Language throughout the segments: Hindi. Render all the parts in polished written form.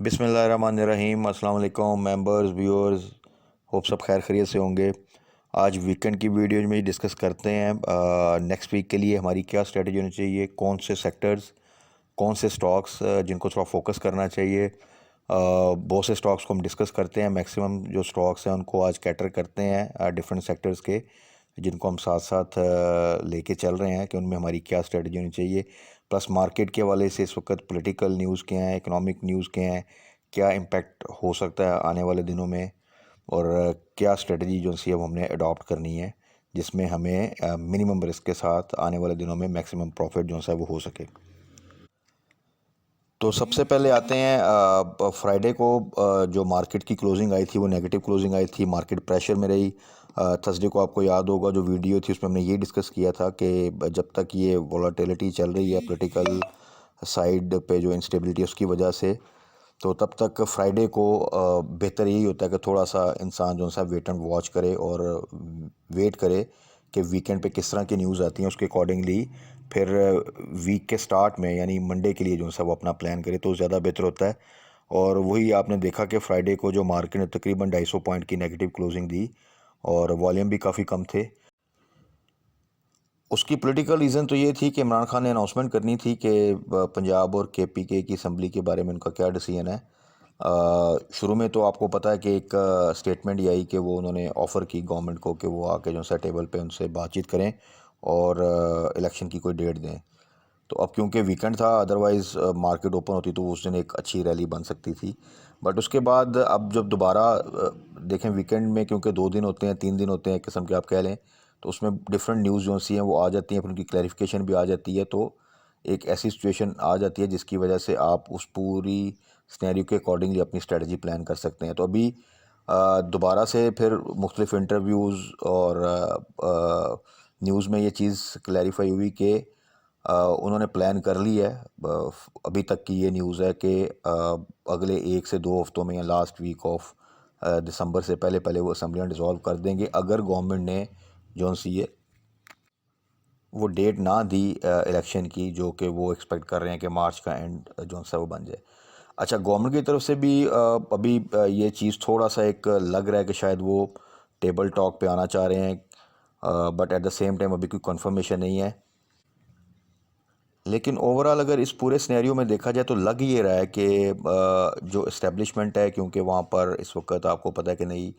बिस्मिल्लाहिर्रहमानिर्रहीम। अस्सलाम वालेकुम मेंबर्स व्यूअर्स, होप सब खैर खैरियत से होंगे। आज वीकेंड की वीडियो में डिस्कस करते हैं नेक्स्ट वीक के लिए हमारी क्या स्ट्रेटजी होनी चाहिए, कौन से सेक्टर्स, कौन से स्टॉक्स जिनको थोड़ा फोकस करना चाहिए। बहुत से स्टॉक्स को हम डिस्कस करते हैं। मैक्सिमम जो स्टॉक्स हैं उनको आज कैटर करते हैं डिफरेंट सेक्टर्स के, जिनको हम साथ साथ लेके चल रहे हैं कि उनमें हमारी क्या स्ट्रेटजी होनी चाहिए। प्लस मार्केट के हवाले से इस वक्त पॉलिटिकल न्यूज़ क्या हैं, इकोनॉमिक न्यूज़ क्या हैं, क्या इम्पेक्ट हो सकता है आने वाले दिनों में, और क्या स्ट्रेटजी जो सी अब हमने अडॉप्ट करनी है जिसमें हमें मिनिमम रिस्क के साथ आने वाले दिनों में मैक्सिमम प्रॉफिट जो है वो हो सके। तो सबसे पहले आते हैं फ्राइडे को जो मार्केट की क्लोजिंग आई थी वो नेगेटिव क्लोजिंग आई थी, मार्केट प्रेशर में रही। थर्सडे को आपको याद होगा जो वीडियो थी उसमें हमने ये डिस्कस किया था कि जब तक ये वॉलेटिलिटी चल रही है पॉलिटिकल साइड पे, जो इंस्टेबिलिटी उसकी वजह से, तो तब तक फ्राइडे को बेहतर यही होता है कि थोड़ा सा इंसान जो सा वेट एंड वॉच करे और वेट करे कि वीकेंड पे किस तरह की न्यूज़ आती हैं, उसके अकॉर्डिंगली फिर वीक के स्टार्ट में यानी मंडे के लिए जो सा वो अपना प्लान करे तो ज़्यादा बेहतर होता है। और वही आपने देखा कि फ्राइडे को जो मार्केट ने तकरीबन 250 पॉइंट की नेगेटिव क्लोजिंग दी और वॉल्यूम भी काफ़ी कम थे। उसकी पॉलिटिकल रीज़न तो ये थी कि इमरान खान ने अनाउंसमेंट करनी थी कि पंजाब और केपीके की असम्बली के बारे में उनका क्या डिसीजन है। शुरू में तो आपको पता है कि एक स्टेटमेंट ये आई कि वो उन्होंने ऑफ़र की गवर्नमेंट को कि वो आके जो सा टेबल पे उनसे बातचीत करें और इलेक्शन की कोई डेट दें। तो अब क्योंकि वीकेंड था, अदरवाइज़ मार्केट ओपन होती तो उस दिन एक अच्छी रैली बन सकती थी। बट उसके बाद अब जब दोबारा देखें वीकेंड में, क्योंकि 2 दिन होते हैं 3 दिन होते हैं एक किस्म के आप कह लें, तो उसमें डिफरेंट न्यूज़ जो सी हैं वो आ जाती हैं, फिर उनकी क्लैरिफिकेशन भी आ जाती है। तो एक ऐसी सिचुएशन आ जाती है जिसकी वजह से आप उस पूरी सिनेरियो के अकॉर्डिंगली अपनी स्ट्रेटजी प्लान कर सकते हैं। तो अभी दोबारा से फिर मुख्तलिफ इंटरव्यूज़ और न्यूज़ में ये चीज़ क्लैरिफाई हुई कि उन्होंने प्लान कर ली है। अभी तक की ये न्यूज़ है कि अगले 1 से 2 हफ्तों में या लास्ट वीक ऑफ दिसंबर से पहले पहले वो असम्बलियाँ डिज़ोल्व कर देंगे, अगर गवर्नमेंट ने जो सी है वो डेट ना दी इलेक्शन की, जो कि वो एक्सपेक्ट कर रहे हैं कि मार्च का एंड जो सा वो बन जाए। अच्छा, गवर्नमेंट की तरफ से भी अभी ये चीज़ थोड़ा सा एक लग रहा है कि शायद वो टेबल टॉक पे आना चाह रहे हैं, but at the same time अभी कोई कंफर्मेशन नहीं है। लेकिन ओवरऑल अगर इस पूरे सिनेरियो में देखा जाए तो लग ये रहा है कि जो इस्टेब्लिशमेंट है, क्योंकि वहाँ पर इस वक्त आपको पता है कि नई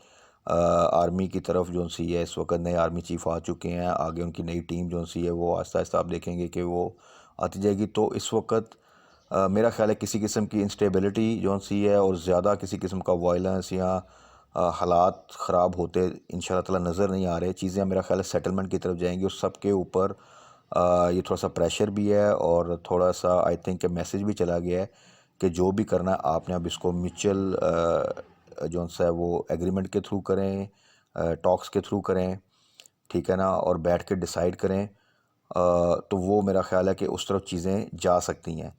आर्मी की तरफ जो सी है इस वक्त नए आर्मी चीफ आ चुके हैं, आगे उनकी नई टीम जो सी है वो आहिस्ता आहिस्ता आप देखेंगे कि वो आती जाएगी। तो इस वक्त मेरा ख्याल है किसी किस्म की इंस्टेबिलिटी जो सी है और ज़्यादा किसी किस्म का वायलेंस या हालात ख़राब होते इंशाल्लाह ताला नज़र नहीं आ रहे। चीज़ें मेरा ख्याल है सेटलमेंट की तरफ जाएंगी और सब के ऊपर ये थोड़ा सा प्रेशर भी है और थोड़ा सा आई थिंक मैसेज भी चला गया है कि जो भी करना है आपने अब इसको म्यूचुअल जो सा है वो एग्रीमेंट के थ्रू करें, टॉक्स के थ्रू करें, ठीक है ना, और बैठ के डिसाइड करें। तो वो मेरा ख्याल है कि उस तरफ चीज़ें जा सकती हैं।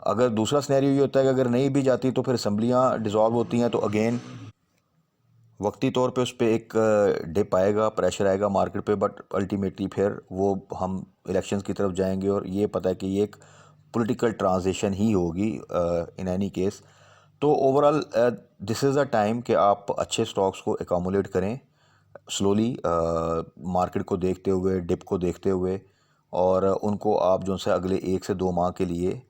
अगर दूसरा सिनेरियो ये होता है कि अगर नहीं भी जाती तो फिर असम्बलियाँ डिज़ोल्व होती हैं, तो अगेन वक्ती तौर पे उस पर एक डिप आएगा, प्रेशर आएगा मार्केट पे, बट अल्टीमेटली फिर वो हम इलेक्शंस की तरफ जाएंगे और ये पता है कि ये एक पॉलिटिकल ट्रांजिशन ही होगी इन एनी केस। तो overall this is a time कि आप अच्छे स्टॉक्स को एकोमुलेट करें स्लोली, मार्केट को देखते हुए, डिप को देखते हुए, और उनको आप जो से अगले 1 से 2 माह के लिए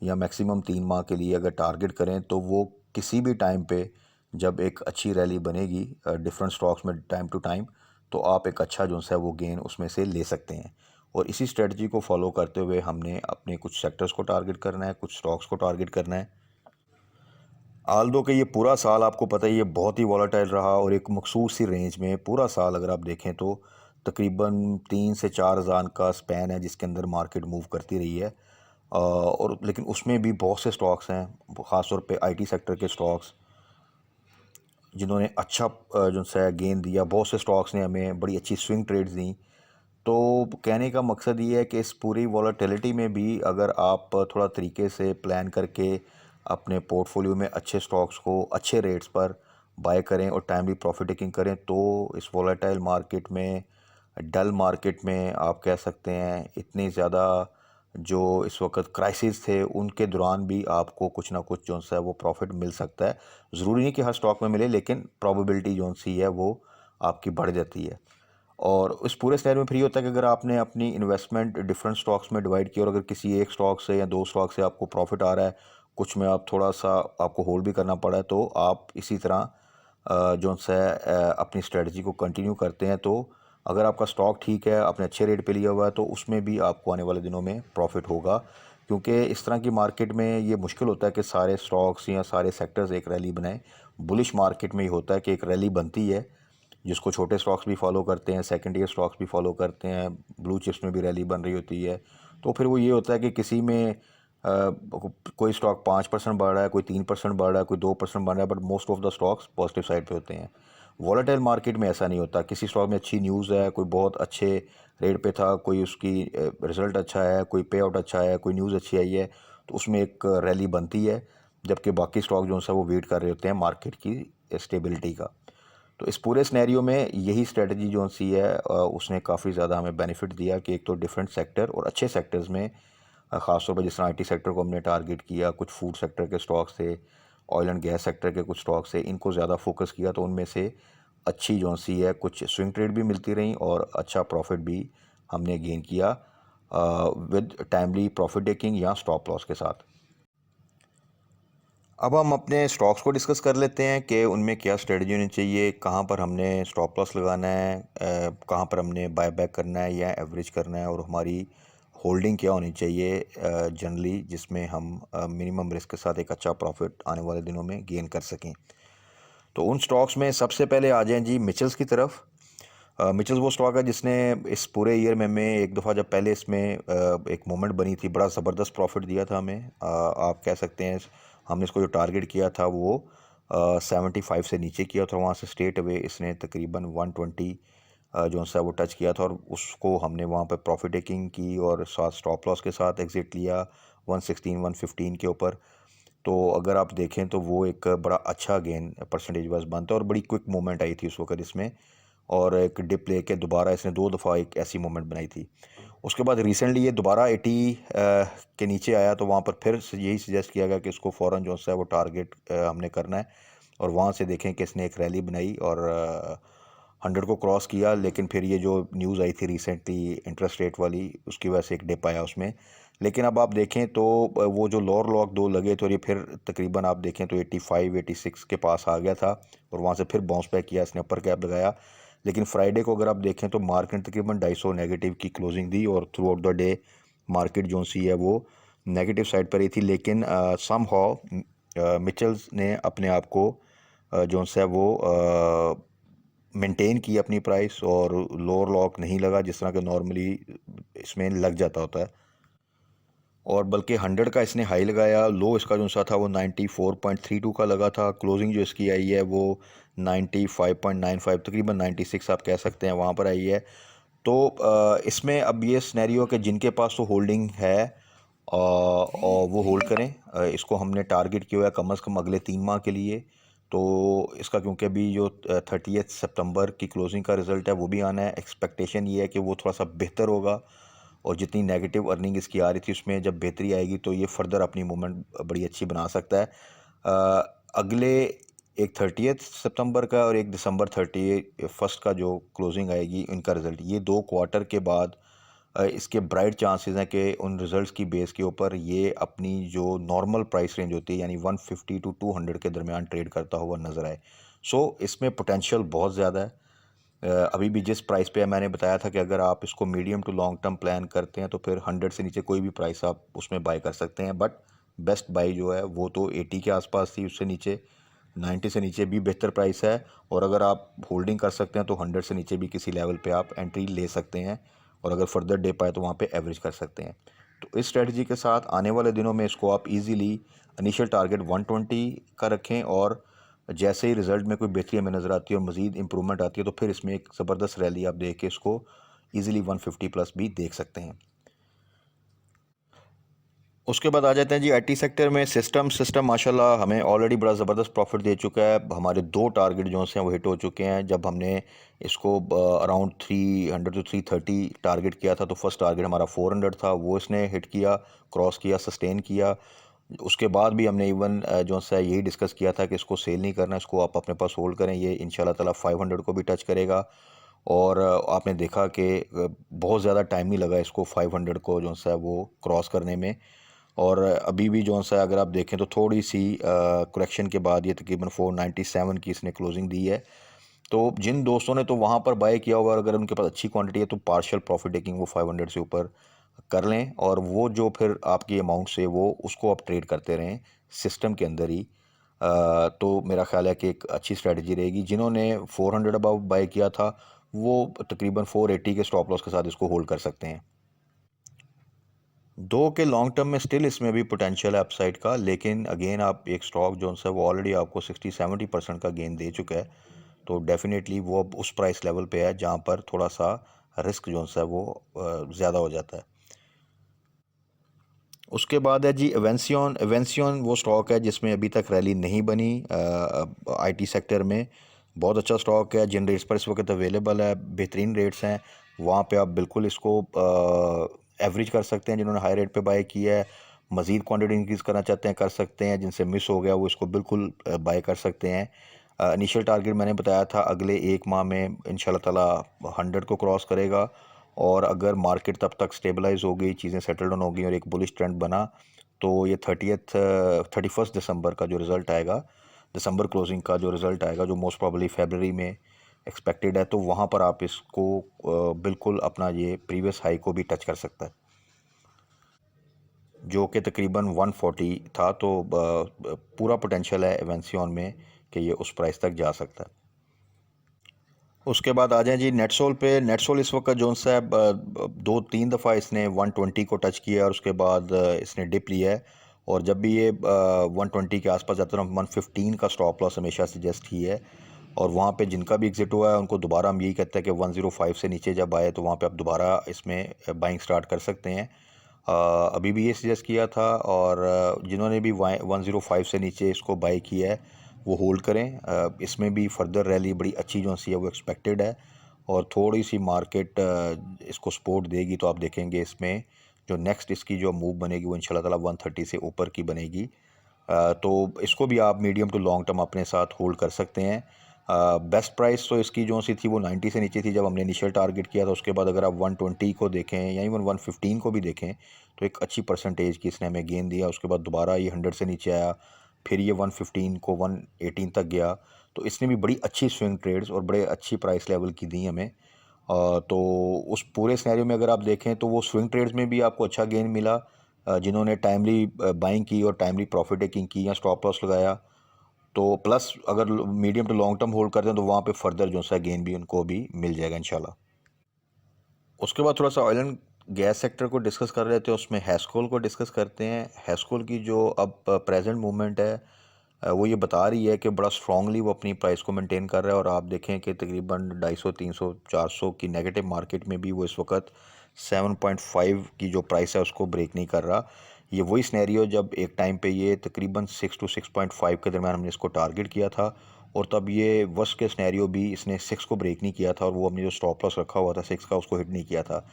या मैक्सिमम 3 माह के लिए अगर टारगेट करें तो वो किसी भी टाइम पे जब एक अच्छी रैली बनेगी डिफरेंट स्टॉक्स में टाइम टू टाइम, तो आप एक अच्छा जो है वो गेन उसमें से ले सकते हैं। और इसी स्ट्रेटजी को फॉलो करते हुए हमने अपने कुछ सेक्टर्स को टारगेट करना है, कुछ स्टॉक्स को टारगेट करना है। आल दो कि ये पूरा साल आपको पता है ये बहुत ही वॉलेटाइल रहा और एक मखसूस सी रेंज में पूरा साल अगर आप देखें तो तकरीबन 3 से 4 हज़ार का स्पैन है जिसके अंदर मार्केट मूव करती रही है। और लेकिन उसमें भी बहुत से स्टॉक्स हैं, ख़ासतौर पे आईटी सेक्टर के स्टॉक्स, जिन्होंने अच्छा जो सा गेन दिया। बहुत से स्टॉक्स ने हमें बड़ी अच्छी स्विंग ट्रेड्स दी। तो कहने का मकसद ये है कि इस पूरी वॉलेटिलिटी में भी अगर आप थोड़ा तरीके से प्लान करके अपने पोर्टफोलियो में अच्छे स्टॉक्स को अच्छे रेट्स पर बाय करें और टाइमली प्रॉफिट टेकिंग करें, तो इस वॉलेटाइल मार्केट में, डल मार्केट में आप कह सकते हैं इतनी ज़्यादा जो इस वक्त क्राइसिस थे उनके दौरान भी आपको कुछ ना कुछ जो सा है वो प्रॉफिट मिल सकता है। ज़रूरी नहीं कि हर स्टॉक में मिले, लेकिन प्रोबेबिलिटी जो सी है वो आपकी बढ़ जाती है। और इस पूरे सिनेरियो में फिर ये होता है कि अगर आपने अपनी इन्वेस्टमेंट डिफरेंट स्टॉक्स में डिवाइड की और अगर किसी एक स्टॉक से या दो स्टॉक से आपको प्रॉफिट आ रहा है, कुछ में आप थोड़ा सा आपको होल्ड भी करना पड़ा है, तो आप इसी तरह जो सा है अपनी स्ट्रेटजी को कंटिन्यू करते हैं, तो अगर आपका स्टॉक ठीक है, आपने अच्छे रेट पे लिया हुआ है, तो उसमें भी आपको आने वाले दिनों में प्रॉफिट होगा। क्योंकि इस तरह की मार्केट में ये मुश्किल होता है कि सारे स्टॉक्स या सारे सेक्टर्स एक रैली बनाएं। बुलिश मार्केट में ये होता है कि एक रैली बनती है, जिसको छोटे स्टॉक्स भी फॉलो करते हैं, सेकंड ईयर स्टॉक्स भी फॉलो करते हैं, ब्लू चिप्स में भी रैली बन रही होती है। तो फिर वो ये होता है कि किसी में कोई स्टॉक 5% बढ़ रहा है, कोई 3% बढ़ रहा है, कोई 2% बढ़ रहा है, but most of the stocks positive side पे होते हैं। वॉलेटाइल मार्केट में ऐसा नहीं होता। किसी स्टॉक में अच्छी न्यूज़ है, कोई बहुत अच्छे रेट पे था, कोई उसकी रिजल्ट अच्छा है, कोई पे आउट अच्छा है, कोई न्यूज़ अच्छी आई है, तो उसमें एक रैली बनती है, जबकि बाकी स्टॉक जो है वो वेट कर रहे होते हैं मार्केट की स्टेबिलिटी का। तो इस पूरे सिनेरियो में यही स्ट्रेटजी जो सी है उसने काफ़ी ज़्यादा हमें बेनिफिट दिया कि एक तो डिफरेंट सेक्टर और अच्छे सेक्टर्स में, ख़ासतौर पर जिस तरह आईटी सेक्टर को हमने टारगेट किया, कुछ फूड सेक्टर के स्टॉक्स थे, ऑयल एंड गैस सेक्टर के कुछ स्टॉक्स थे, इनको ज़्यादा फोकस किया, तो उनमें से अच्छी जो सी है कुछ स्विंग ट्रेड भी मिलती रही और अच्छा प्रॉफिट भी हमने गेन किया विद टाइमली प्रॉफिट टेकिंग या स्टॉप लॉस के साथ। अब हम अपने स्टॉक्स को डिस्कस कर लेते हैं कि उनमें क्या स्ट्रेटजी होनी चाहिए, कहाँ पर हमने स्टॉप लॉस लगाना है, कहाँ पर हमने बाय बैक करना है या एवरेज करना है, और हमारी होल्डिंग क्या होनी चाहिए जनरली, जिसमें हम मिनिमम रिस्क के साथ एक अच्छा प्रॉफिट आने वाले दिनों में गेन कर सकें। तो उन स्टॉक्स में सबसे पहले आ जाएं जी मिचेल्स की तरफ। मिचेल्स वो स्टॉक है जिसने इस पूरे ईयर में एक दफ़ा जब पहले इसमें एक मोमेंट बनी थी, बड़ा ज़बरदस्त प्रॉफिट दिया था हमें। आप कह सकते हैं हमने इसको जो टारगेट किया था वो 75 से नीचे किया था, वहाँ से स्ट्रेट अवे इसने तकरीबन 120 जो सा वो टच किया था, और उसको हमने वहाँ पे प्रॉफिट टेकिंग की और साथ स्टॉप लॉस के साथ एग्ज़िट लिया 116 115 के ऊपर। तो अगर आप देखें तो वो एक बड़ा अच्छा गेन परसेंटेज वाइज बनता है, और बड़ी क्विक मूवमेंट आई थी उस वक्त इसमें, और एक डिप लेके दोबारा इसने दो दफ़ा एक ऐसी मूवमेंट बनाई थी। उसके बाद रिसेंटली ये दोबारा 80 के नीचे आया, तो वहाँ पर फिर यही सजेस्ट किया गया कि इसको फ़ौरन जो है वो टारगेट हमने करना है, और वहाँ से देखें कि इसने एक रैली बनाई और 100 को क्रॉस किया। लेकिन फिर ये जो न्यूज़ आई थी रिसेंटली इंटरेस्ट रेट वाली, उसकी वजह से एक डिप आया उसमें। लेकिन अब आप देखें तो वो जो लोअर लॉक दो लगे, तो ये फिर तकरीबन आप देखें तो 85 86 के पास आ गया था, और वहाँ से फिर बाउंस बैक किया, इसने अपर कैप लगाया। लेकिन फ्राइडे को अगर आप देखें तो मार्केट ने तकरीबन 250 नेगेटिव की क्लोजिंग दी, और through out the day market जो सी है वो नेगेटिव साइड पर ही थी। लेकिन सम हाउ मिचेल्स ने अपने आप को जो है वो मेंटेन की अपनी प्राइस, और लोअर लॉक नहीं लगा जिस तरह के नॉर्मली इसमें लग जाता होता है, और बल्कि 100 का इसने हाई लगाया। लो इसका जो सा था वो 94.32 का लगा था। क्लोजिंग जो इसकी आई है वो 95.95, तकरीबन 96 आप कह सकते हैं, वहाँ पर आई है। तो इसमें अब ये स्नैरियो कि जिनके पास तो होल्डिंग है और वो होल्ड करें। इसको हमने टारगेट किया हुआ है कम से कम अगले 3 माह के लिए। तो इसका क्योंकि अभी जो 30 सितंबर की क्लोजिंग का रिज़ल्ट है वो भी आना है, एक्सपेक्टेशन ये है कि वो थोड़ा सा बेहतर होगा, और जितनी नेगेटिव अर्निंग इसकी आ रही थी उसमें जब बेहतरी आएगी तो ये फर्दर अपनी मूवमेंट बड़ी अच्छी बना सकता है। अगले एक 30 सितंबर का और एक दिसंबर 31 का जो क्लोजिंग आएगी इनका रिज़ल्ट, ये 2 क्वार्टर के बाद इसके ब्राइट चांसेस हैं कि उन रिज़ल्ट्स की बेस के ऊपर ये अपनी जो नॉर्मल प्राइस रेंज होती है यानी 150 टू 200 के दरमियान ट्रेड करता हुआ नज़र आए। सो इसमें पोटेंशियल बहुत ज़्यादा है। अभी भी जिस प्राइस पे मैंने बताया था कि अगर आप इसको medium to long term plan करते हैं तो फिर 100 से नीचे कोई भी प्राइस आप उसमें बाय कर सकते हैं, बट बेस्ट बाई जो है वो तो 80 के आसपास थी, उससे नीचे 90 से नीचे भी बेहतर प्राइस है, और अगर आप होल्डिंग कर सकते हैं तो 100 से नीचे भी किसी लेवल पे आप एंट्री ले सकते हैं, और अगर फर्दर डे पाए तो वहाँ पे एवरेज कर सकते हैं। तो इस स्ट्रेटजी के साथ आने वाले दिनों में इसको आप इजीली इनिशियल टारगेट 120 का रखें, और जैसे ही रिज़ल्ट में कोई बेहतरी हमें नज़र आती है और मज़ीद इंप्रूवमेंट आती है तो फिर इसमें एक ज़बरदस्त रैली आप देख के इसको ईज़िली 150 प्लस भी देख सकते हैं। उसके बाद आ जाते हैं जी आईटी सेक्टर में। सिस्टम माशाल्लाह हमें ऑलरेडी बड़ा ज़बरदस्त प्रॉफिट दे चुका है। हमारे दो टारगेट जो हैं वो हिट हो चुके हैं। जब हमने इसको अराउंड 300 टू 330 टारगेट किया था, तो फर्स्ट टारगेट हमारा 400 था, वो इसने हिट किया, क्रॉस किया, सस्टेन किया। उसके बाद भी हमने इवन जो है यही डिस्कस किया था कि इसको सेल नहीं करना, इसको आप अपने पास होल्ड करें, ये इंशाल्लाह ताला 500 को भी टच करेगा। और आपने देखा कि बहुत ज़्यादा टाइम नहीं लगा इसको 500 को जो है वो क्रॉस करने में। और अभी भी जो सा अगर आप देखें तो थोड़ी सी करेक्शन के बाद ये तकरीबन 497 की इसने क्लोजिंग दी है। तो जिन दोस्तों ने तो वहाँ पर बाय किया हुआ, अगर उनके पास अच्छी क्वांटिटी है तो पार्शियल प्रॉफिट टेकिंग वो 500 से ऊपर कर लें, और वो जो फिर आपकी अमाउंट से वो उसको आप ट्रेड करते रहें सिस्टम के अंदर ही। तो मेरा ख्याल है कि एक अच्छी स्ट्रेटजी रहेगी। जिन्होंने 400 अबव बाय किया था वो तकरीबन 480 के स्टॉप लॉस के साथ इसको होल्ड कर सकते हैं। दो के लॉन्ग टर्म में स्टिल इसमें भी पोटेंशियल है अपसाइड का, लेकिन अगेन आप एक स्टॉक जो है वो ऑलरेडी आपको 60-70% का गेन दे चुका है, तो डेफिनेटली वो अब उस प्राइस लेवल पे है जहाँ पर थोड़ा सा रिस्क जो है वो ज़्यादा हो जाता है। उसके बाद है जी एवेंसियन। एवेंसियन वो स्टॉक है जिसमें अभी तक रैली नहीं बनी आईटी सेक्टर में। बहुत अच्छा स्टॉक है, जिन रेट्स पर इस वक्त अवेलेबल है बेहतरीन रेट्स हैं, वहाँ पे आप बिल्कुल इसको एवरेज कर सकते हैं। जिन्होंने हाई रेट पे बाय किया है, मज़ीद क्वांटिटी इंक्रीज़ करना चाहते हैं कर सकते हैं, जिनसे मिस हो गया वो इसको बिल्कुल बाय कर सकते हैं। इनिशियल टारगेट मैंने बताया था अगले एक माह में इंशाल्लाह ताला 100 को क्रॉस करेगा। और अगर मार्केट तब तक स्टेबलाइज हो गई, चीज़ें सेटल डाउन हो गई और एक बुलिश ट्रेंड बना, तो ये 31 दिसंबर का जो रिज़ल्ट आएगा, दिसंबर क्लोजिंग का जो रिज़ल्ट आएगा, जो मोस्ट प्रॉबली फरवरी में एक्सपेक्टेड है, तो वहाँ पर आप इसको बिल्कुल अपना ये प्रीवियस हाई को भी टच कर सकता है, जो कि तकरीबन 140 था। तो पूरा पोटेंशियल है एवेंसियन में कि ये उस प्राइस तक जा सकता है। उसके बाद आ जाएं जी नेटसोल पे। नेटसोल इस वक्त जो सा है 2-3 दफ़ा इसने 120 को टच किया और उसके बाद इसने डिप लिया है। और जब भी ये 120 के आसपास जाता है, 115 का स्टॉप लॉस हमेशा सजेस्ट की है। और वहाँ पे जिनका भी एग्जिट हुआ है उनको दोबारा हम यही कहते हैं कि 105 से नीचे जब आए तो वहाँ पे आप दोबारा इसमें बाइंग स्टार्ट कर सकते हैं। अभी भी ये सजेस्ट किया था, और जिन्होंने भी 105 से नीचे इसको बाई किया है वो होल्ड करें। इसमें भी फर्दर रैली बड़ी अच्छी जो सी है वो एक्सपेक्टेड है, और थोड़ी सी मार्केट इसको सपोर्ट देगी, तो आप देखेंगे इसमें जो नेक्स्ट इसकी जो मूव बनेगी वो इंशाल्लाह ताला 130 से ऊपर की बनेगी। तो इसको भी आप मीडियम टू लॉन्ग टर्म अपने साथ होल्ड कर सकते हैं। बेस्ट प्राइस तो इसकी जो सी थी वो 90 से नीचे थी जब हमने इनिशियल टारगेट किया था। उसके बाद अगर आप 120 को देखें या इवन 115 को भी देखें तो एक अच्छी परसेंटेज की इसने हमें गेन दिया। उसके बाद दोबारा ये 100 से नीचे आया, फिर ये 115 को 118 तक गया। तो इसने भी बड़ी अच्छी स्विंग ट्रेड्स और बड़े अच्छी प्राइस लेवल की दी हमें। तो उस पूरे सिनेरियो में अगर आप देखें तो वो स्विंग ट्रेड्स में भी आपको अच्छा गेन मिला। जिन्होंने टाइमली बाइंग की और टाइमली प्रॉफिट टेकिंग की या स्टॉप लॉस लगाया, तो प्लस अगर medium to long term hold करते हैं तो वहाँ पे फर्दर जो सा गेन भी उनको भी मिल जाएगा इंशाल्लाह। उसके बाद थोड़ा सा ऑयल एंड गैस सेक्टर को डिस्कस कर रहे थे, उसमें हैस्कोल को डिस्कस करते हैं। हैस्कोल की जो अब प्रेजेंट मूवमेंट है वो ये बता रही है कि बड़ा स्ट्रांगली वो अपनी प्राइस को मेंटेन कर रहा है। और आप देखें कि तकरीबन 250, 300, 400 की नेगेटिव मार्केट में भी वो इस वक्त 7.5 की जो प्राइस है उसको ब्रेक नहीं कर रहा। ये वही स्नैरियो जब एक टाइम पे ये तकरीबन 6 टू 6.5 के दरमियान हमने इसको टारगेट किया था, और तब ये वर्स्ट के स्नैरियो भी इसने 6 को ब्रेक नहीं किया था, और वो अपनी जो स्टॉप लॉस रखा हुआ था 6 का उसको हिट नहीं किया था।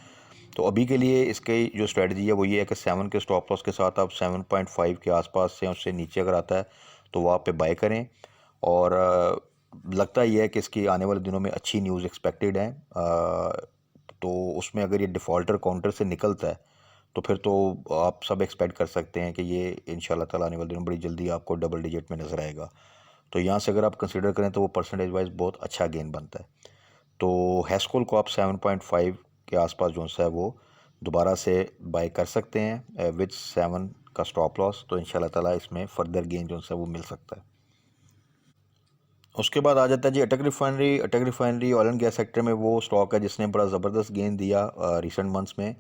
तो अभी के लिए इसकी जो स्ट्रेटजी है वो ये है कि 7 के स्टॉप लॉस के साथ आप 7.5 के आसपास से उससे नीचे अगर आता है तो वो आप पे बाय करें। और लगता ही है कि इसकी आने वाले दिनों में अच्छी न्यूज़ एक्सपेक्टेड है। तो उसमें अगर ये डिफ़ॉल्टर काउंटर से निकलता है तो फिर तो आप सब एक्सपेक्ट कर सकते हैं कि ये इंशाल्लाह ताला आने वाले दिनों में बड़ी जल्दी आपको डबल डिजिट में नज़र आएगा। तो यहाँ से अगर आप कंसिडर करें तो वो परसेंटेज वाइज बहुत अच्छा गेन बनता है। तो हैस्कोल को आप 7.5 के आसपास जो सा है वो दोबारा से बाय कर सकते हैं विद 7 का स्टॉप लॉस। तो इंशाल्लाह ताला इसमें फर्दर गेन जो सा वो मिल सकता है। उसके बाद आ जाता है जी अटक रिफाइनरी। अटक refinery oil and gas sector में वो स्टॉक है जिसने बड़ा ज़बरदस्त गेन दिया रिसेंट मंथ्स में।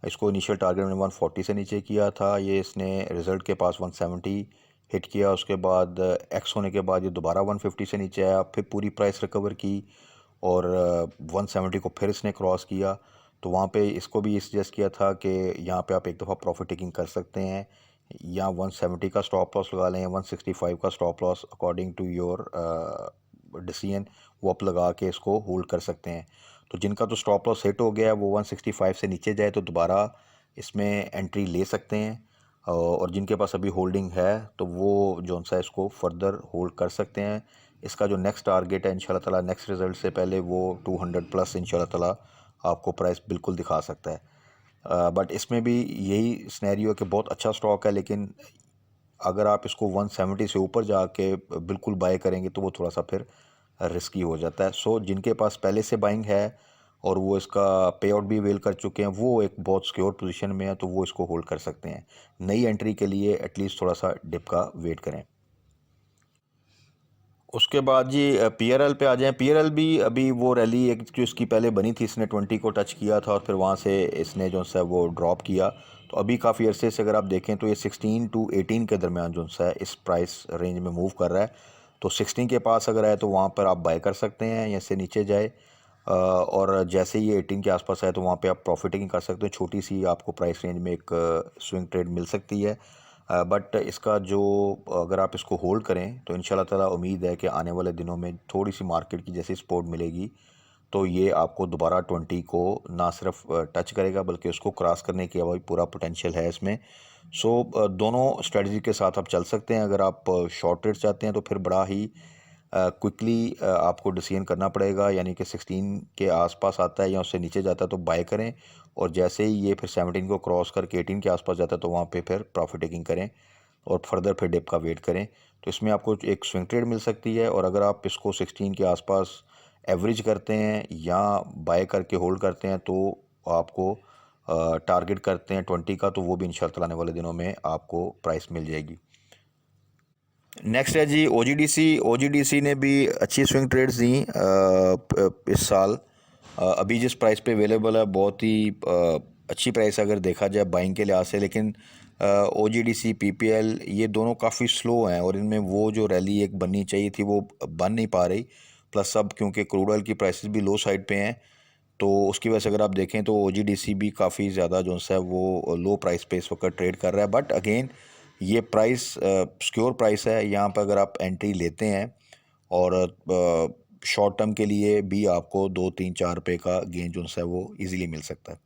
इसको इनिशियल टारगेट में 140 से नीचे किया था, ये इसने रिज़ल्ट के पास 170 हिट किया। उसके बाद एक्स होने के बाद ये दोबारा 150 से नीचे आया, फिर पूरी प्राइस रिकवर की और 170 को फिर इसने क्रॉस किया। तो वहाँ पे इसको भी ये सजेस्ट किया था कि यहाँ पे आप एक दफ़ा प्रॉफिट टेकिंग कर सकते हैं, या 170 का स्टॉप लॉस लगा लें, या 165 का stop loss according to your decision, वो आप लगा के इसको होल्ड कर सकते हैं। तो जिनका तो स्टॉप लॉस हिट हो गया है वो 165 से नीचे जाए तो दोबारा इसमें एंट्री ले सकते हैं, और जिनके पास अभी होल्डिंग है तो वो जो सा इसको फर्दर होल्ड कर सकते हैं। इसका जो नेक्स्ट टारगेट है इंशाल्लाह ताला नेक्स्ट रिज़ल्ट से पहले वो 200 प्लस इंशाल्लाह ताला आपको प्राइस बिल्कुल दिखा सकता है। बट इसमें भी यही स्नैरियो है कि बहुत अच्छा स्टॉक है, लेकिन अगर आप इसको 170 से ऊपर जाके बिल्कुल बाय करेंगे तो वो थोड़ा सा फिर रिस्की हो जाता है। सो जिनके पास पहले से बाइंग है और वो इसका पे आउट भी वेल कर चुके हैं, वो एक बहुत सिक्योर पोजीशन में है, तो वो इसको होल्ड कर सकते हैं। नई एंट्री के लिए एटलीस्ट थोड़ा सा डिप का वेट करें। उसके बाद जी पीआरएल पे आ जाएं। पीआरएल भी अभी वो रैली एक जो इसकी पहले बनी थी, इसने 20 को टच किया था और फिर वहाँ से इसने जो सा वो ड्रॉप किया। तो अभी काफ़ी अरसे से अगर आप देखें तो ये 16 टू 18 के दरमियान जो सा है इस प्राइस रेंज में मूव कर रहा है। तो 16 के पास अगर आए तो वहाँ पर आप बाय कर सकते हैं, या इससे नीचे जाए और जैसे ही 18 के आसपास आए तो वहाँ पे आप प्रॉफिटिंग कर सकते हैं। छोटी सी आपको प्राइस रेंज में एक स्विंग ट्रेड मिल सकती है। बट इसका जो अगर आप इसको होल्ड करें तो इंशाल्लाह ताला उम्मीद है कि आने वाले दिनों में थोड़ी सी मार्केट की जैसी सपोर्ट मिलेगी तो ये आपको दोबारा 20 को ना सिर्फ टच करेगा बल्कि उसको क्रॉस करने की भी पूरा पोटेंशियल है इसमें। सो दोनों स्ट्रेटजी के साथ आप चल सकते हैं। अगर आप शॉर्ट ट्रेड चाहते हैं तो फिर बड़ा ही क्विकली आपको डिसीजन करना पड़ेगा, यानी कि 16 के आसपास आता है या उससे नीचे जाता है तो बाय करें, और जैसे ही ये फिर 17 को क्रॉस करके 18 के आसपास जाता है तो वहाँ पे फिर प्रॉफिट टेकिंग करें और फर्दर फिर डिप का वेट करें। तो इसमें आपको एक स्विंग ट्रेड मिल सकती है, और अगर आप इसको 16 के आसपास एवरेज करते हैं या बाय करके होल्ड करते हैं तो आपको टारगेट करते हैं 20 का, तो वो भी इंशाल्लाह आने वाले दिनों में आपको प्राइस मिल जाएगी। नेक्स्ट है जी ओजीडीसी ने भी अच्छी स्विंग ट्रेड्स दी इस साल। अभी जिस प्राइस पे अवेलेबल है बहुत ही अच्छी प्राइस अगर देखा जाए बाइंग के लिहाज से, लेकिन ओजीडीसी पीपीएल ये दोनों काफ़ी स्लो हैं और इनमें वो जो रैली एक बननी चाहिए थी वो बन नहीं पा रही। प्लस अब क्योंकि क्रूड ऑयल की प्राइसेस भी लो साइड पे हैं तो उसकी वजह से अगर आप देखें तो ओजीडीसी भी काफ़ी ज़्यादा जो है वो लो प्राइस पे इस वक्त ट्रेड कर रहा है। बट अगेन ये प्राइस सिक्योर प्राइस है, यहाँ पर अगर आप एंट्री लेते हैं और शॉर्ट टर्म के लिए भी आपको 2 3 4 रुपये का गेन जो है वो इजीली मिल सकता है।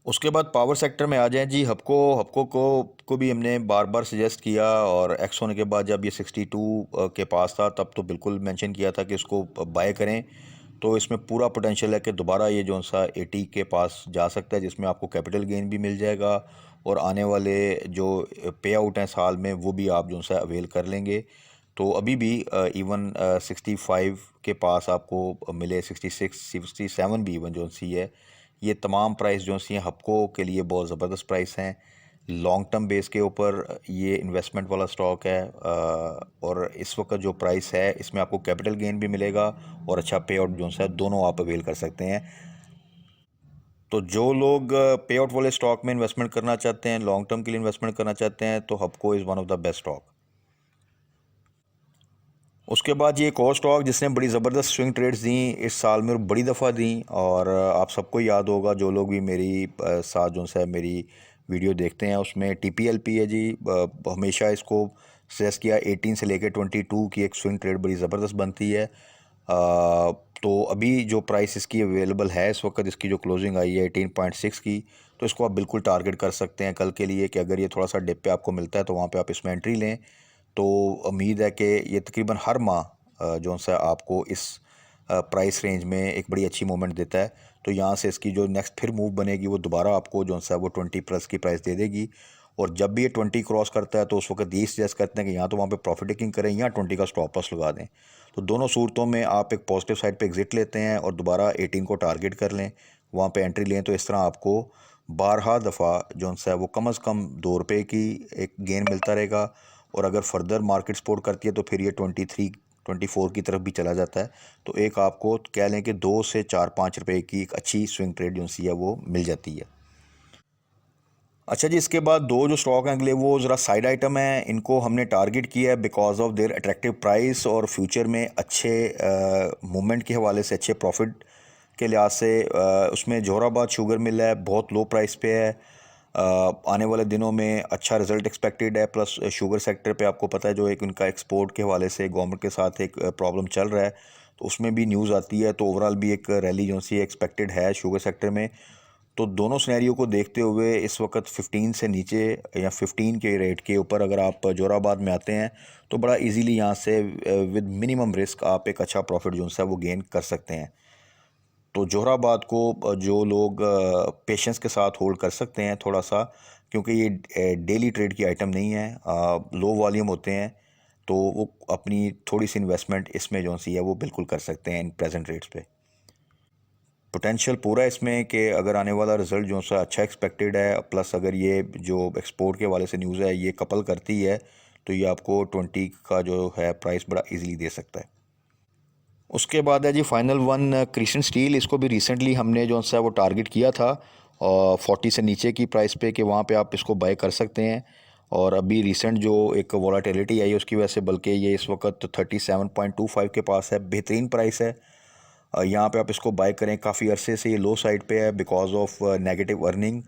उसके बाद पावर सेक्टर में आ जाएं जी। हपको भी हमने बार बार सजेस्ट किया, और एक्स होने के बाद जब ये 62 के पास था तब तो बिल्कुल मेंशन किया था कि इसको बाय करें। तो इसमें पूरा पोटेंशियल है कि दोबारा ये जो सा 80 के पास जा सकता है, जिसमें आपको कैपिटल गेन भी मिल जाएगा और आने वाले जो पे आउट हैं साल में वो भी आप जो सा अवेल कर लेंगे। तो अभी भी इवन 65 के पास आपको मिले, 66 67 भी इवन जो सी है, ये तमाम प्राइस जो सी हैं हपको के लिए बहुत ज़बरदस्त प्राइस हैं। लॉन्ग टर्म बेस के ऊपर ये इन्वेस्टमेंट वाला स्टॉक है, और इस वक्त जो प्राइस है इसमें आपको कैपिटल गेन भी मिलेगा और अच्छा पे आउट जो है दोनों आप अवेल कर सकते हैं। तो जो लोग पे आउट वाले स्टॉक में इन्वेस्टमेंट करना चाहते हैं, लॉन्ग टर्म के लिए इन्वेस्टमेंट करना चाहते हैं, तो हपको is one of the best stock. उसके बाद ये एक और स्टॉक जिसने बड़ी ज़बरदस्त स्विंग ट्रेड्स दी इस साल में और बड़ी दफ़ा दी, और आप सबको याद होगा जो लोग भी मेरी साथ जो है मेरी वीडियो देखते हैं, उसमें टीपीएलपी है जी। हमेशा इसको सजेस्ट किया 18 से लेकर 22 की एक स्विंग ट्रेड बड़ी ज़बरदस्त बनती है। तो अभी जो प्राइस इसकी अवेलेबल है इस वक्त, इसकी जो क्लोजिंग आई है 18.6 की, तो इसको आप बिल्कुल टारगेट कर सकते हैं कल के लिए कि अगर ये थोड़ा सा डिप पे आपको मिलता है तो वहाँ पे आप इसमें एंट्री लें। तो उम्मीद है कि ये तकरीबन हर माह जो सा आपको इस प्राइस रेंज में एक बड़ी अच्छी मूवमेंट देता है। तो यहाँ से इसकी जो नेक्स्ट फिर मूव बनेगी वो दोबारा आपको जो सा वो 20 प्लस की प्राइस दे देगी, और जब भी ये 20 क्रॉस करता है तो उस वक्त ये सजेस्ट करते हैं कि यहाँ तो वहाँ पे प्रॉफिट टेकिंग करें या 20 का स्टॉप लॉस लगा दें। तो दोनों सूरतों में आप एक पॉजिटिव साइड पे एग्जिट लेते हैं और दोबारा 18 को टारगेट कर लें, वहाँ पे एंट्री लें। तो इस तरह आपको 12 दफ़ा जो है वो कम अज़ कम 2 रुपये की एक गेन मिलता रहेगा, और अगर फर्दर मार्केट सपोर्ट करती है तो फिर ये 23 24 की तरफ भी चला जाता है। तो एक आपको कह लें कि 2 से 4 5 रुपये की एक अच्छी स्विंग ट्रेड जो सी है वो मिल जाती है। अच्छा जी, इसके बाद दो जो स्टॉक हैं अगले वो ज़रा साइड आइटम हैं। इनको हमने टारगेट किया है because of their attractive price और फ्यूचर में अच्छे मूवमेंट के हवाले से अच्छे प्रॉफिट के लिहाज से उसमें जोहराबाद शुगर मिल है, बहुत लो प्राइस पे है। आने वाले दिनों में अच्छा रिज़ल्ट एक्सपेक्टेड है। प्लस शुगर सेक्टर पे आपको पता है जो एक उनका एक्सपोर्ट के हवाले से गवर्नमेंट के साथ एक प्रॉब्लम चल रहा है, तो उसमें भी न्यूज़ आती है। तो ओवरऑल भी एक रैली जो सी एक्सपेक्टेड है शुगर सेक्टर में। तो दोनों सिनेरियो को देखते हुए इस वक्त 15 से नीचे या 15 के रेट के ऊपर अगर आप जोराबाद में आते हैं तो बड़ा इजीली यहाँ से विद मिनिमम रिस्क आप एक अच्छा प्रॉफिट जो है वो गेन कर सकते हैं। तो जोहराबाद को जो लोग पेशेंस के साथ होल्ड कर सकते हैं थोड़ा सा, क्योंकि ये डेली ट्रेड की आइटम नहीं है, लो वॉल्यूम होते हैं, तो वो अपनी थोड़ी सी इन्वेस्टमेंट इसमें जो सी है वो बिल्कुल कर सकते हैं इन प्रेजेंट रेट्स पे। पोटेंशियल पूरा है इसमें कि अगर आने वाला रिज़ल्ट जो सा अच्छा एक्सपेक्टेड है, प्लस अगर ये जो एक्सपोर्ट के वाले से न्यूज़ है ये कपल करती है, तो ये आपको 20 का जो है प्राइस बड़ा इजीली दे सकता है। उसके बाद है जी फाइनल वन क्रिशन स्टील। इसको भी रिसेंटली हमने जो सा वो टारगेट किया था और 40 से नीचे की प्राइस पे कि वहाँ पे आप इसको बाय कर सकते हैं। और अभी रिसेंट जो एक वोलाटिलिटी आई है उसकी वजह से बल्कि ये इस वक्त 37.25 के पास है, बेहतरीन प्राइस है। यहाँ पे आप इसको बाय करें। काफ़ी अरसे से ये लो साइड पे है बिकॉज ऑफ नेगेटिव अर्निंग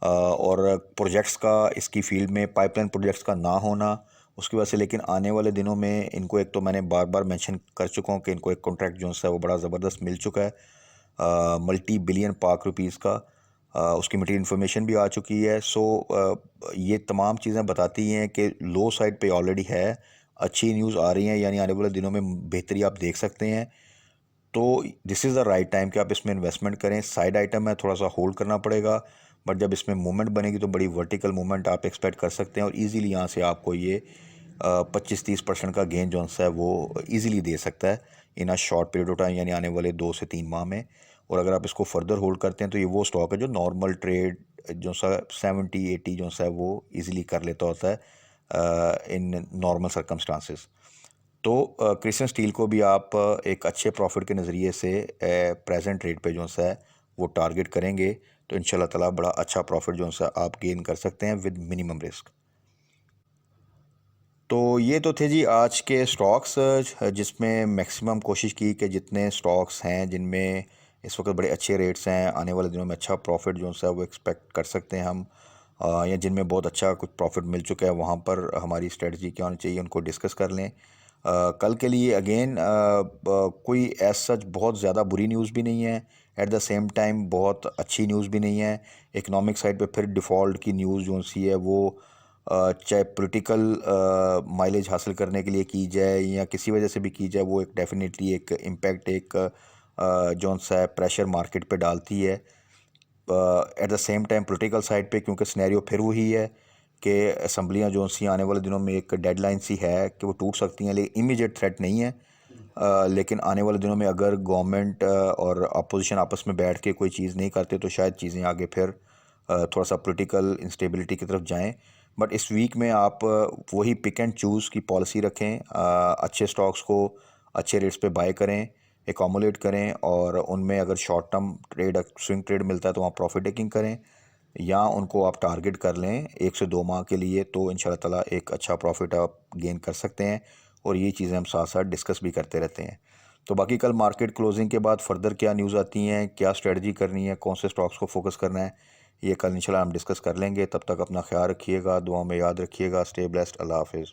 और प्रोजेक्ट्स का, इसकी फील्ड में पाइपलाइन प्रोजेक्ट्स का ना होना, उसकी वजह से। लेकिन आने वाले दिनों में इनको एक, तो मैंने बार बार मेंशन कर चुका हूँ कि इनको एक कॉन्ट्रैक्ट जो है वो बड़ा ज़बरदस्त मिल चुका है, मल्टी बिलियन पाक रुपीज़ का। उसकी मटीरियल इन्फॉर्मेशन भी आ चुकी है। सो ये तमाम चीज़ें बताती हैं कि लो साइड पे ऑलरेडी है, अच्छी न्यूज़ आ रही हैं, यानी आने वाले दिनों में बेहतरी आप देख सकते हैं। तो this is the right time कि आप इसमें इन्वेस्टमेंट करें। साइड आइटम है, थोड़ा सा होल्ड करना पड़ेगा, बट जब इसमें मूवमेंट बनेगी तो बड़ी वर्टिकल मूवमेंट आप एक्सपेक्ट कर सकते हैं और इजीली यहाँ से आपको ये 25-30% का गेन जो है वो इजीली दे सकता है in a short period of time, यानी आने वाले 2 से 3 माह में। और अगर आप इसको फर्दर होल्ड करते हैं तो ये वो स्टॉक है जो नॉर्मल ट्रेड जो सा 70-80 जो है वो इजीली कर लेता होता है इन नॉर्मल सर्कमस्टांसिस। तो क्रिस्टन स्टील को भी आप एक अच्छे प्रॉफिट के नज़रिए से प्रेजेंट रेट पे जो है वो टारगेट करेंगे तो इंशाल्लाह ताला बड़ा अच्छा प्रॉफिट जो है आप गेन कर सकते हैं विद मिनिमम रिस्क। तो ये तो थे जी आज के स्टॉक्स, जिसमें मैक्सिमम कोशिश की कि जितने स्टॉक्स हैं जिनमें इस वक्त बड़े अच्छे रेट्स हैं, आने वाले दिनों में अच्छा प्रॉफिट जो है वो एक्सपेक्ट कर सकते हैं हम, या जिनमें बहुत अच्छा कुछ प्रॉफिट मिल चुका है, वहाँ पर हमारी स्ट्रेटजी क्या होनी चाहिए उनको डिस्कस कर लें। कल के लिए अगेन कोई एज सच बहुत ज़्यादा बुरी न्यूज़ भी नहीं है, एट द सेम टाइम बहुत अच्छी न्यूज़ भी नहीं है। इकनॉमिक साइड पे फिर डिफ़ॉल्ट की न्यूज़ जो सी है वो चाहे पॉलिटिकल माइलेज हासिल करने के लिए की जाए या किसी वजह से भी की जाए, वो एक डेफिनेटली एक इम्पैक्ट, एक जौन सा है प्रेशर मार्केट पे डालती है। At the same time political side पे क्योंकि सिनेरियो फिर वही है कि असम्बलियाँ जो सी आने वाले दिनों में एक डेडलाइन सी है कि वो टूट सकती हैं, लेकिन इमीडिएट थ्रेट नहीं है। लेकिन आने वाले दिनों में अगर गवर्नमेंट और अपोजिशन आपस में बैठ के कोई चीज़ नहीं करते तो शायद चीज़ें आगे फिर थोड़ा सा पॉलिटिकल इंस्टेबिलिटी की तरफ जाएं। बट इस वीक में आप वही पिक एंड चूज़ की पॉलिसी रखें, अच्छे स्टॉक्स को अच्छे रेट्स पे बाय करें, एकोमोलेट करें, और उनमें अगर short term trade swing trade मिलता है तो वहाँ प्रॉफिट टेकिंग करें, या उनको आप टारगेट कर लें 1 से 2 माह के लिए, तो इंशाल्लाह ताला एक अच्छा प्रॉफिट आप गेन कर सकते हैं। और ये चीज़ें हम साथ साथ डिस्कस भी करते रहते हैं। तो बाकी कल मार्केट क्लोजिंग के बाद फर्दर क्या न्यूज़ आती हैं, क्या स्ट्रेटजी करनी है, कौन से स्टॉक्स को फोकस करना है, ये कल इंशाल्लाह हम डिस्कस कर लेंगे। तब तक अपना ख्याल रखिएगा, दुआ में याद रखिएगा। Stay blessed. अल्लाह हाफिज़।